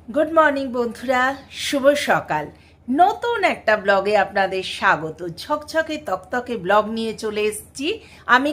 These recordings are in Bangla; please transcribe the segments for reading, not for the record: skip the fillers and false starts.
গুড মর্নিং বন্ধুরা, শুভ সকাল। নতুন একটা ব্লগে আপনাদের স্বাগত। ঝকঝকে তকতকে ব্লগ নিয়ে চলে এসেছি আমি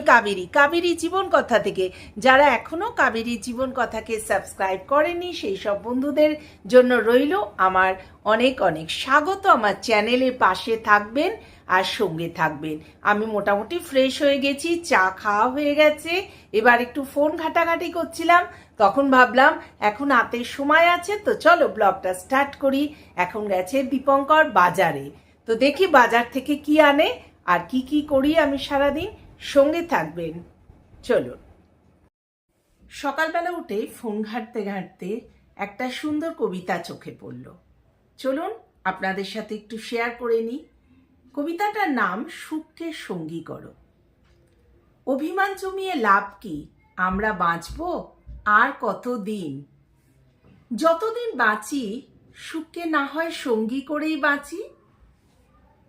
কাবেরী জীবন কথা থেকে। যারা এখনো কাবেরী জীবন কথাকে সাবস্ক্রাইব করেনি সেই সব বন্ধুদের জন্য রইল আমার অনেক অনেক স্বাগত। আমার চ্যানেলের পাশে থাকবেন আর সঙ্গে থাকবেন। আমি মোটামুটি ফ্রেশ হয়ে গেছি, চা খাওয়া হয়ে গেছে, এবার একটু ফোন ঘাটাঘাটি করছিলাম। তখন ভাবলাম এখন হাতের সময় আছে, তো চলো ব্লগটা স্টার্ট করি। এখন গেছে দীপঙ্কর বাজারে, তো দেখি বাজার থেকে কি আনে আর কি কি করি আমি সারাদিন। সঙ্গে থাকবেন, চলো। সকালবেলা উঠে ফোন ঘাঁটতে ঘাঁটতে একটা সুন্দর কবিতা চোখে পড়ল। চলুন আপনাদের সাথে একটু শেয়ার করে নিই। কবিতাটার নাম সুখকে সঙ্গী করো। অভিমান জমিয়ে লাভ কি, আমরা বাঁচবো আর কতদিন? যতদিন বাঁচি সুখকে না হয় সঙ্গী করেই বাঁচি।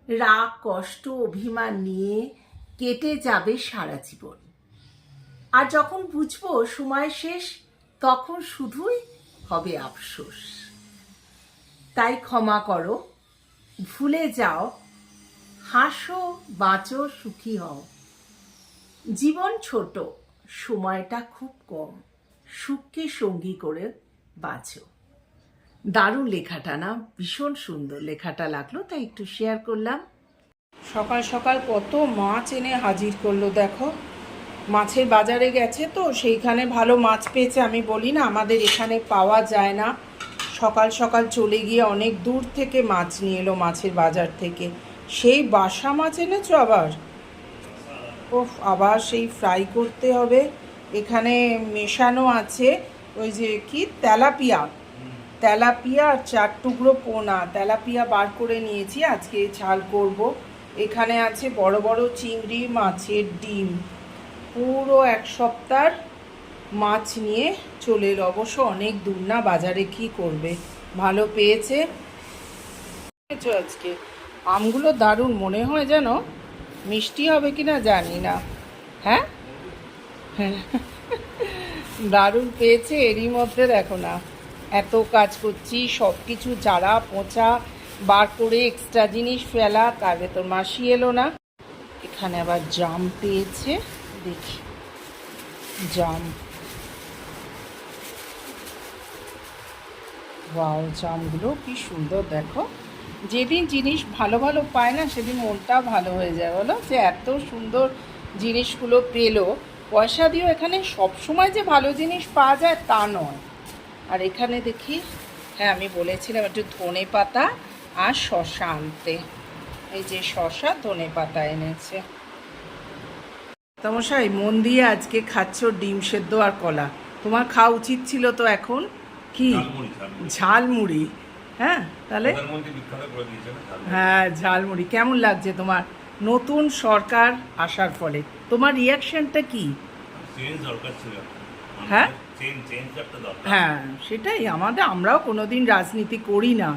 রাগ কষ্ট অভিমান নিয়ে কেটে যাবে সারা জীবন। আর যখন বুঝবো সময় শেষ, তখন শুধুই হবে আফসোস। তাই ক্ষমা করো, ভুলে যাও, হাসো, বাঁচো, সুখী হও। জীবন ছোট, সময়টা খুব কম, সুখকে সঙ্গী করে বাঁচো। দারুণ লেখাটা না? ভীষণ সুন্দর লেখাটা লাগলো, তাই একটু শেয়ার করলাম। সকাল সকাল কত মাছ এনে হাজির করলো দেখো। মাছের বাজারে গেছে, তো সেইখানে ভালো মাছ পেয়েছে। আমি বলি না আমাদের এখানে পাওয়া যায় না। সকাল সকাল চলে গিয়ে অনেক দূর থেকে মাছ নিয়ে এলো মাছের বাজার থেকে। সেই বাসা মাছ এনেছো আবার? ওফ, আবার সেই ফ্রাই করতে হবে। এখানে মেশানো আছে ওই যে কি তেলাপিয়া, তেলাপিয়া আর 4 টুকরো পোনা তেলাপিয়া বার করে নিয়েছি, আজকে ঝাল করব। এখানে আছে বড় বড় চিংড়ি মাছের ডিম। পুরো এক সপ্তাহ মাছ নিয়ে চলে এলো। অবশ্য অনেক দূর না, বাজারে কি করবে, ভালো পেয়েছে। আজকে আমগুলো দারুণ, মনে হয় যেন মিষ্টি হবে কিনা জানি না। হ্যাঁ হ্যাঁ, দারুণ পেয়েছে। এরই মধ্যে দেখো না, এত কাজ করছি, সব কিছু ঝাড়া পোঁছা বার করে এক্সট্রা জিনিস ফেলা, তার ভেতর মাসি এলো না। এখানে আবার জাম পেয়েছে, দেখি জাম। ওয়াও, জামগুলো কি সুন্দর দেখো। যেদিন জিনিস ভালো ভালো পায় না সেদিন মনটা ভালো হয়ে যায়, বলো, যে এত সুন্দর জিনিসগুলো পেলো। পয়সা দিয়েও এখানে সবসময় যে ভালো জিনিস পাওয়া যায় তা নয়। আর এখানে দেখি, হ্যাঁ আমি বলেছিলাম একটু ধনে পাতা আর শসা আনতে। এই যে শসা ধনে পাতা এনেছে। তমশাই, মন দিয়ে আজকে খাচ্ছ ডিম সেদ্ধ আর কলা। তোমার খাওয়া উচিত ছিল তো। এখন কি ঝালমুড়ি? হ্যাঁ তাহলে হ্যাঁ, ঝালমুড়ি। কেমন লাগছে তোমার নতুন সরকার আসার ফলে? তোমার রিয়াকশনটা কি? হ্যাঁ হ্যাঁ, সেটাই। আমরাও কোনোদিন রাজনীতি করি না,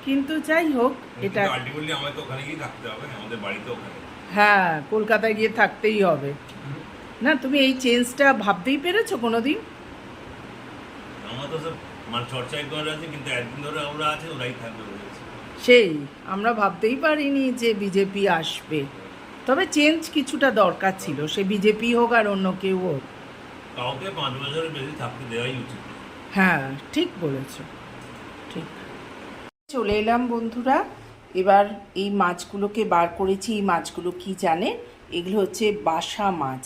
কিন্তু যাই হোক, এটা হ্যাঁ কলকাতায় গিয়ে থাকতেই হবে। না, তুমি এই চেঞ্জটা ভাবতেই পেরেছো কোনোদিন? সেই আমরা ভাবতেই পারিনি যে বিজেপি আসবে। তবে চেঞ্জ কিছুটা দরকার ছিল, সে বিজেপি হোক আর অন্য কেউ হোক। কাউকে 5 বছরের বেশি থাকতে দেওয়াই উচিত। হ্যাঁ ঠিক বলেছ, ঠিক। চলে এলাম বন্ধুরা, এবার এই মাছগুলোকে বার করেছি। এই মাছগুলো কি জানে? এগুলো হচ্ছে বাসা মাছ,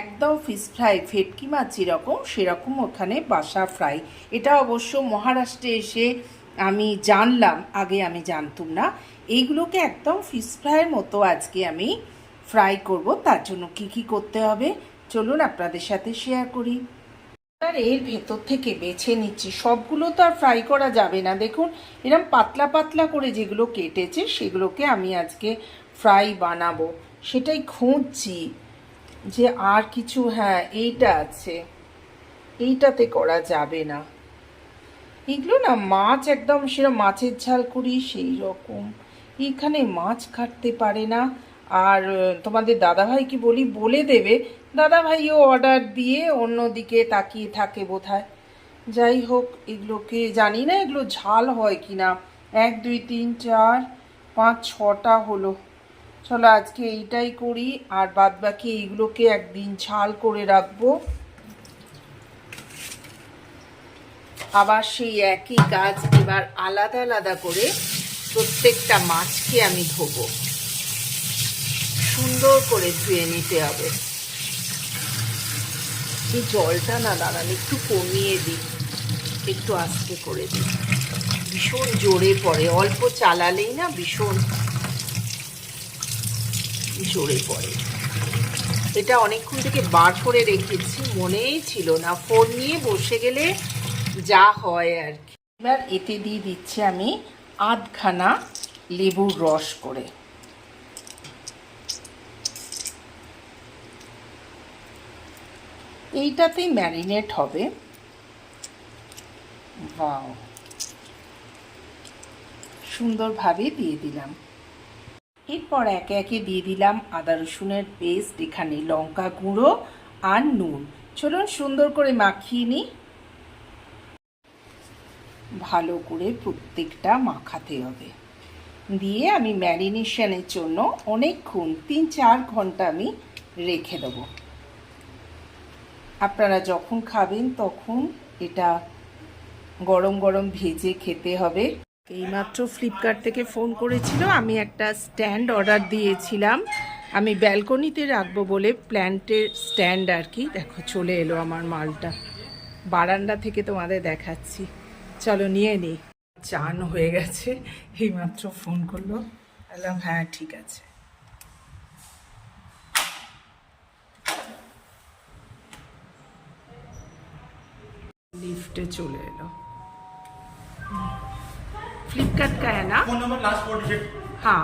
একদম ফিশ ফ্রাই, ভেটকি মাছ যেরকম সেরকম ওখানে বাসা ফ্রাই। এটা অবশ্য মহারাষ্ট্রে এসে আমি জানলাম, আগে আমি জানতাম না। এইগুলোকে একদম ফিশ ফ্রাইয়ের মতো আজকে আমি ফ্রাই করব। তার জন্য কি কি করতে হবে চলুন আপনাদের সাথে শেয়ার করি। আর এর ভেতর থেকে বেছে নিচ্ছি, সবগুলো তো আর ফ্রাই করা যাবে না। দেখুন এরকম পাতলা পাতলা করে যেগুলো কেটেছে সেগুলোকে আমি আজকে ফ্রাই বানাবো, সেটাই খুঁজছি যে আর কিছু। হ্যাঁ এইটা আছে, এইটাতে করা যাবে না। এগুলো না মাছ একদম সেরকম মাছের ঝাল করি সেই রকম, এইখানে মাছ কাটতে পারে না। আর তোমাদের দাদাভাইকে বলি বলে দেবে, দাদাভাইও অর্ডার দিয়ে অন্যদিকে তাকিয়ে থাকে বোধহয়। যাই হোক, এগুলোকে জানি না এগুলো ঝাল হয় কি না। 1 2 3 4 5 6টা হলো। চলো আজকে এইটাই করি, আর বাদ বাকি এইগুলোকে একদিন ঝাল করে রাখবো। আবার সেই একই কাজ, এবার আলাদা আলাদা করে প্রত্যেকটা মাছকে আমি ধোবো, সুন্দর করে ধুয়ে নিতে হবে। এই জলটা না দাঁড়ান একটু কমিয়ে দিই, একটু আস্তে করে দিই, ভীষণ জোরে পড়ে, অল্প চালালেই না ভীষণ জোরে পড়ে। এটা অনেকক্ষণ থেকে বার করে রেখেছি, মনেই ছিল না, ফোন নিয়ে বসে গেলে যা হয় আর কি। এবার এতে দিয়ে দিচ্ছি আমি আধখানা লেবুর রস করে। এইটাতেই ম্যারিনেট হবে। ওয়াও, সুন্দরভাবে দিয়ে দিলাম। এরপর একে একে দিয়ে দিলাম আদা রসুনের পেস্ট, এখানে লঙ্কা গুঁড়ো আর নুন। চলুন সুন্দর করে মাখিয়ে নিই। ভালো করে প্রত্যেকটা মাখাতে হবে, দিয়ে আমি ম্যারিনেশনের জন্য অনেকক্ষণ 3-4 ঘন্টা আমি রেখে দেবো। আপনারা যখন খাবেন তখন এটা গরম গরম ভেজে খেতে হবে। এইমাত্র ফ্লিপকার্ট থেকে ফোন করেছিল, আমি একটা স্ট্যান্ড অর্ডার দিয়েছিলাম, আমি ব্যালকনিতে রাখবো বলে, প্ল্যান্টের স্ট্যান্ড আর কি। দেখো চলে এলো আমার মালটা, বারান্দা থেকে তোমাদের দেখাচ্ছি। চলো নিয়ে নিই। চান হয়ে গেছে, এইমাত্র ফোন করলো, বললাম হ্যাঁ ঠিক আছে। लिफ्ट चले एलो। फ्लिपकार्ट का है ना? Phone number last 46। हाँ,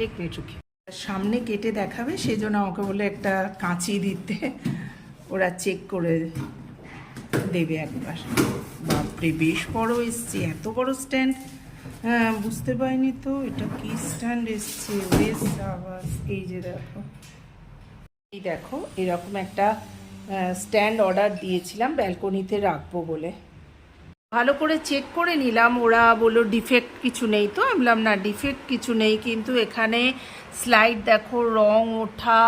एक मिनट रुकिए। সামনে কেটে দেখাবে, সেজন্য আমাকে বলে একটা কাঁচি দিতে, ওরা চেক করে দেবে একবার। বাপরে বেশ বড় এসছে, এত বড় স্ট্যান্ড বুঝতে পারিনি তো এটা কি স্ট্যান্ড এসছে। এই যে দেখো, এই দেখো এরকম একটা স্ট্যান্ড অর্ডার দিয়েছিলাম ব্যালকনিতে রাখবো বলে। ভালো করে চেক করে নিলাম, ওরা বললো ডিফেক্ট কিছু নেই। তো আমি বললাম না ডিফেক্ট কিছু নেই, কিন্তু এখানে স্লাইড দেখো রং ওঠা,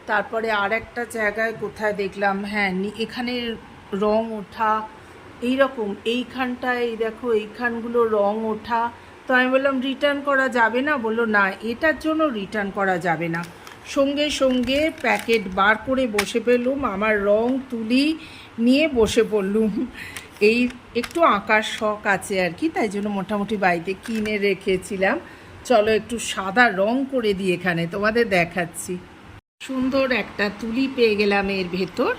তারপরে আর একটা জায়গায় কোথায় দেখলাম হ্যাঁ এখানে রং ওঠা, এইরকম এইখানটায় এই দেখো এইখানগুলো রং ওঠা। তো আমি বললাম রিটার্ন করা যাবে না? বললো না এটার জন্য রিটার্ন করা যাবে না। সঙ্গে সঙ্গে প্যাকেট বার করে বসে পেলুম, আমার রং তুলি নিয়ে বসে পড়লুম। এই একটু আঁকার শখ আছে আর কি, তাই জন্য মোটামুটি বাড়িতে কিনে রেখেছিলাম। চলো একটু সাদা রং করে দিই, এখানে তোমাদের দেখাচ্ছি। সুন্দর একটা তুলি পেয়ে গেলাম এর ভেতর।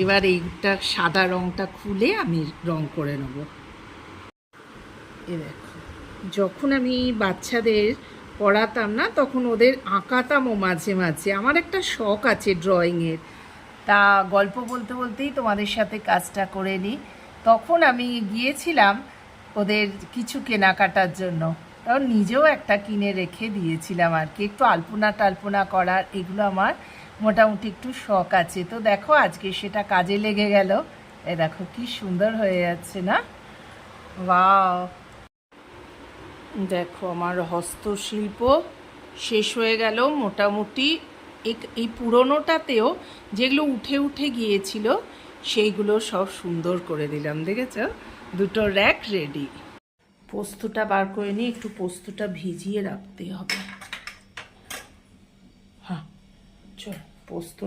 এবার এইটা সাদা রংটা খুলে আমি রং করে নেব। এ দেখো, যখন আমি বাচ্চাদের পড়াতাম না তখন ওদের আঁকাতামও মাঝে মাঝে। আমার একটা শখ আছে ড্রয়িংয়ের, তা গল্প বলতে বলতেই তোমাদের সাথে কাজটা করে নিই। তখন আমি গিয়েছিলাম ওদের কিছু কেনাকাটার জন্য, তখন নিজেও একটা কিনে রেখে দিয়েছিলাম আর কি। একটু আলপনা টালপনা করার এগুলো আমার মোটামুটি একটু শখ আছে। তো দেখো আজকে সেটা কাজে লেগে গেল। এ দেখো কি সুন্দর হয়ে যাচ্ছে না? ওয়াও, দেখো আমার হস্তশিল্প শেষ হয়ে গেল মোটামুটি। এই পুরোনোটাতেও যেগুলো উঠে উঠে গিয়েছিল সেইগুলো সব সুন্দর করে দিলাম, দেখেছো? দুটো র্যাক রেডি। পোস্তটা বার করে নিয়ে একটু পোস্তটা ভিজিয়ে রাখতে হবে। হ্যাঁ চল পোস্ত।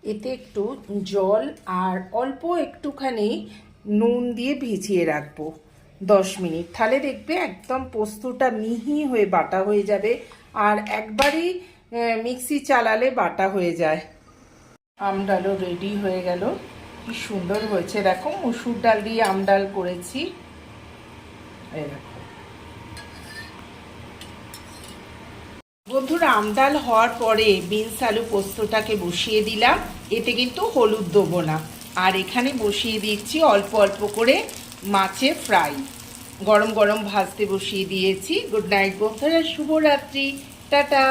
এতে একটু জল আর অল্প একটুখানি নুন দিয়ে ভিজিয়ে রাখবো 10 মিনিট, তাহলে দেখবে একদম পোস্তটা মিহি হয়ে বাটা হয়ে যাবে। আর একবারই মিক্সি চালালে বাটা হয়ে যায়। আমডালও রেডি হয়ে গেল, কি সুন্দর হয়েছে দেখো। মসুর ডাল দিয়ে আমডাল করেছি। এই দেখো বন্ধুরা, আমডাল হওয়ার পরে বিনস আলু পোস্তটাকে বসিয়ে দিলাম। এতে কিন্তু হলুদ দেবো না। আর এখানে বসিয়ে দিচ্ছি অল্প অল্প করে মাছের ফ্রাই, গরম গরম ভাজতে বসিয়ে দিয়েছি। গুড নাইট বন্ধুরা, শুভরাত্রি, টাটা।